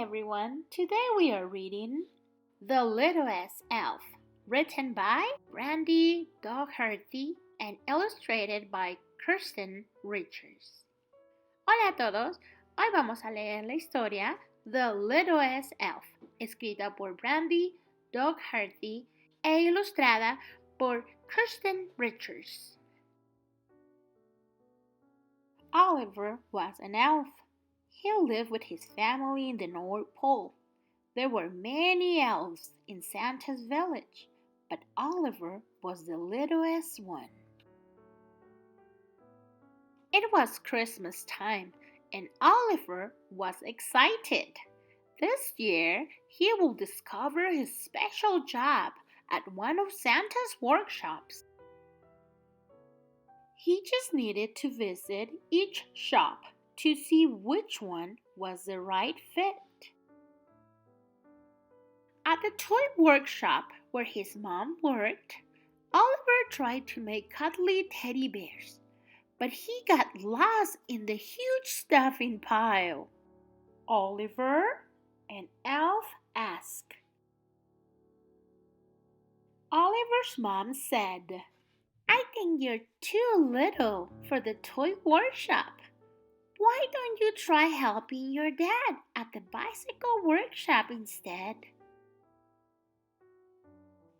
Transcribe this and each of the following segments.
everyone. Today we are reading The Littlest Elf, written by Randy Doherty and illustrated by Kirsten Richards. Hola a todos, hoy vamos a leer la historia The Littlest Elf, escrita por Randy Doherty e ilustrada por Kirsten Richards. Oliver was an elf. He lived with his family in the North Pole. There were many elves in Santa's village, but Oliver was the littlest one. It was Christmas time, and Oliver was excited. This year, he will discover his special job at one of Santa's workshops. He just needed to visit each shop to see which one was the right fit. At the toy workshop where his mom worked, Oliver tried to make cuddly teddy bears, but he got lost in the huge stuffing pile. Oliver, an elf asked. Oliver's mom said, "I think you're too little for the toy workshop. Why don't you try helping your dad at the bicycle workshop instead?"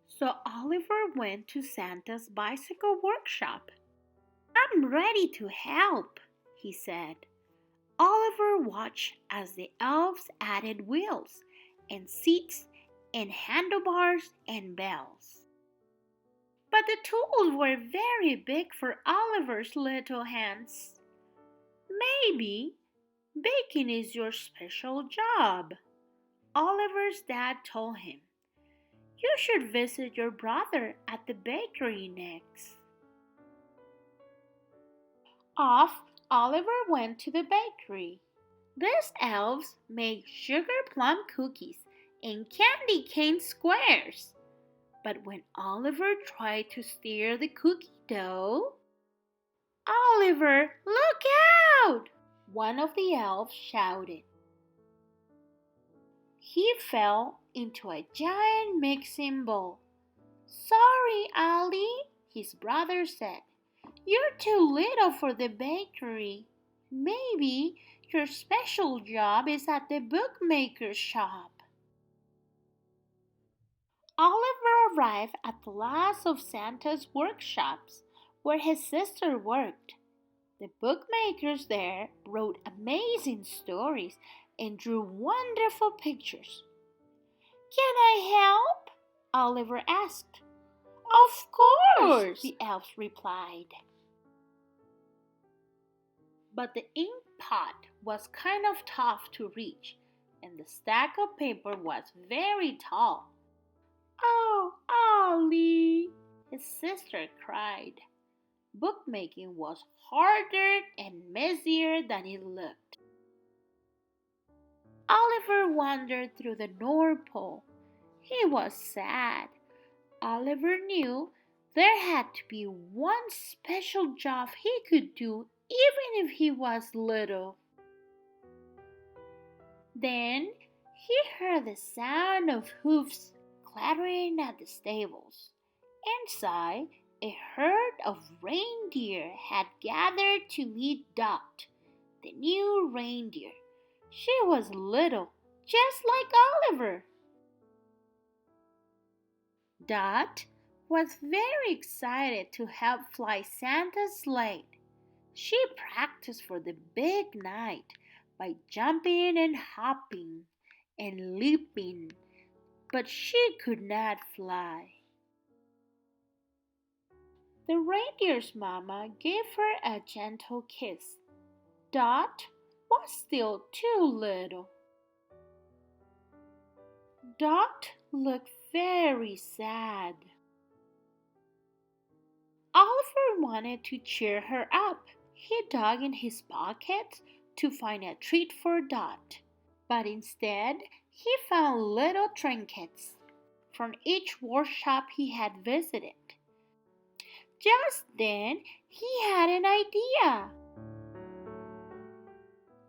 So Oliver went to Santa's bicycle workshop. "I'm ready to help," he said. Oliver watched as the elves added wheels and seats and handlebars and bells. But the tools were very big for Oliver's little hands. "Maybe baking is your special job," Oliver's dad told him. "You should visit your brother at the bakery next." Off Oliver went to the bakery. These elves made sugar plum cookies and candy cane squares. But when Oliver tried to stir the cookie dough, "Oliver, look out!" one of the elves shouted. He fell into a giant mixing bowl. "Sorry, Ollie," his brother said. "You're too little for the bakery. Maybe your special job is at the bookmaker's shop." Oliver arrived at the last of Santa's workshops, where his sister worked. The bookmakers there wrote amazing stories and drew wonderful pictures. "Can I help?" Oliver asked. "Of course," the elves replied. But the ink pot was kind of tough to reach, and the stack of paper was very tall. "Oh, Ollie," his sister cried. Bookmaking was harder and messier than it looked. Oliver wandered through the North Pole. He was sad. Oliver knew there had to be one special job he could do even if he was little. Then he heard the sound of hoofs clattering at the stables. Inside, a herd of reindeer had gathered to meet Dot, the new reindeer. She was little, just like Oliver. Dot was very excited to help fly Santa's sleigh. She practiced for the big night by jumping and hopping and leaping, but she could not fly. The reindeer's mama gave her a gentle kiss. Dot was still too little. Dot looked very sad. Oliver wanted to cheer her up. He dug in his pockets to find a treat for Dot, but instead he found little trinkets from each workshop he had visited. Just then he had an idea.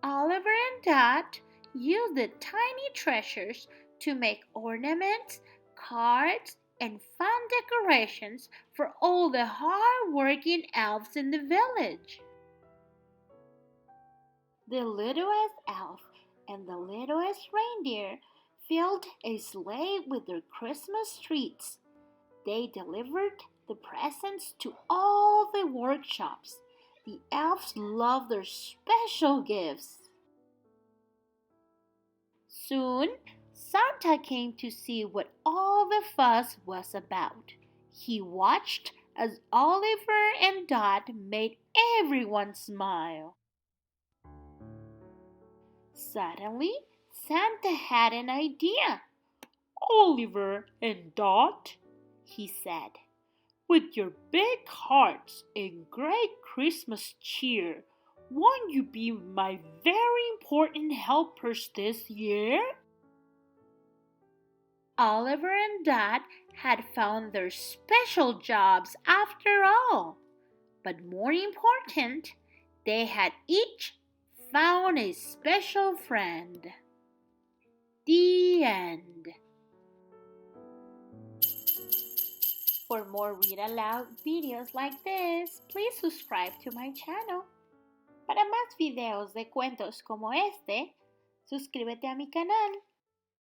Oliver and Dot used the tiny treasures to make ornaments, cards, and fun decorations for all the hard-working elves in the village. The littlest elf and the littlest reindeer filled a sleigh with their Christmas treats. They delivered the presents to all the workshops. The elves loved their special gifts. Soon, Santa came to see what all the fuss was about. He watched as Oliver and Dot made everyone smile. Suddenly, Santa had an idea. "Oliver and Dot," he said, "with your big hearts and great Christmas cheer, won't you be my very important helpers this year?" Oliver and Dot had found their special jobs after all. But more important, they had each found a special friend. The end. For more read aloud videos like this, please subscribe to my channel. Para más videos de cuentos como este, suscríbete a mi canal.